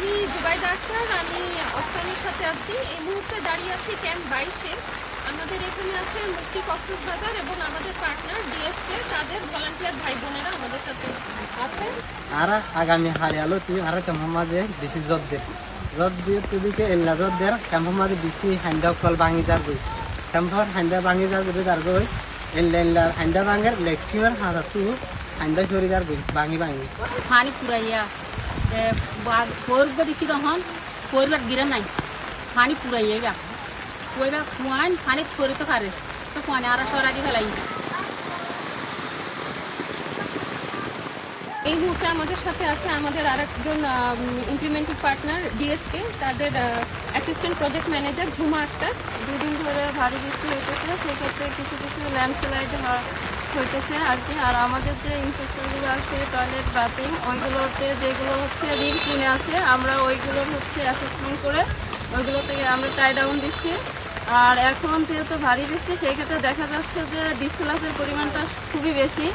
আমি জুবাইদা আক্তার, আমি অক্সানের সাথে আছি। এই মুহূর্তে দাঁড়িয়ে আছি ক্যাম্প 22-এ। আমাদের এখানে আছে মুক্তি কক্সবাজার এবং আমাদের পার্টনার ডিএসকে, তাদের ভলান্টিয়ার ভাই বোনেরা আমাদের সাথে আছে। আর আগামী হারিয়ালো তুই আর কেমমাজে বেশি জব দিয়ে তুদিকে এল্লা জব দের কেমমাজে বেশি হান্দা কল ভাঙি যার গই কেমফর হান্দা ভাঙি যার গই যার গই এল্লা হান্দা ভাঙের লেকটিমার হাতা তু হান্দা সরি যার গই ভাঙি পানি পুরাইয়া পৌরব দেখি তখন পৌরবার গিরা নাই পানি পুরাইয়া গা পৌরবা কুয়ান পানি পরে তো কারে তো কুয়ানে আর সরাদি ফেলাই। এই মুহূর্তে আমাদের সাথে আছে আমাদের আরেকজন ইমপ্লিমেন্টিং পার্টনার ডিএসকে, তাদের assistant project manager Jhuma Akter. দুদিন ধরে ভারী বৃষ্টি হইতেছে, সেক্ষেত্রে কিছু কিছু ল্যান্ডস্লাইড হইতেছে আর কি। আর আমাদের যে ইনফ্রাস্ট্রাকচারগুলো আছে টয়লেট বাথরুম ওইগুলোতে যেগুলো হচ্ছে রিস্ক কিনে আছে আমরা ওইগুলোর হচ্ছে অ্যাসেসমেন্ট করে ওইগুলো থেকে আমরা টাই ডাউন দিচ্ছি। আর এখন যেহেতু ভারী বৃষ্টি সেই ক্ষেত্রে দেখা যাচ্ছে যে ডিসপ্লাসের পরিমাণটা খুবই বেশি।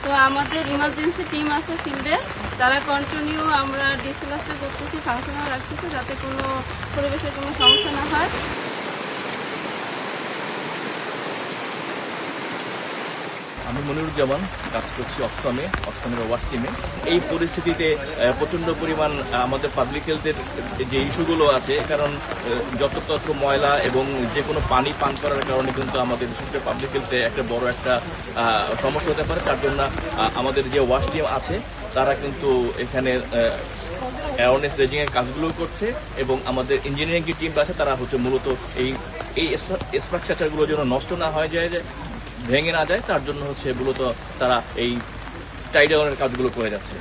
তো আমাদের ইমার্জেন্সি টিম আছে ফিল্ডে, তারা কন্টিনিউ আমরা ডিসপ্লাসটা করতেছি, ফাংশনাল রাখতেছি যাতে কোনো পরিবেশের কোনো সমস্যা না হয়। আমি মনিরুজ্জামান, কাজ করছি অক্সামের ওয়াশ টিমে। এই পরিস্থিতিতে প্রচণ্ড পরিমাণ আমাদের পাবলিক হেলথের যে ইস্যুগুলো আছে, কারণ যত্রতত্র ময়লা এবং যে কোনো পানি পান করার কারণে কিন্তু আমাদের বিশেষ করে পাবলিক হেলথে একটা বড় একটা সমস্যা হতে পারে। তার জন্য আমাদের যে ওয়াশ টিম আছে তারা কিন্তু এখানে অ্যাওয়ারনেস রেজিংয়ের কাজগুলো করছে এবং আমাদের ইঞ্জিনিয়ারিং যে টিম আছে তারা হচ্ছে মূলত এই স্ট্রাকচারগুলো যেন নষ্ট না হয়ে যায়, ভেঙে না যায়, তার জন্য হচ্ছে মূলত তারা এই টাই ডাউনের কাজগুলো করে যাচ্ছে।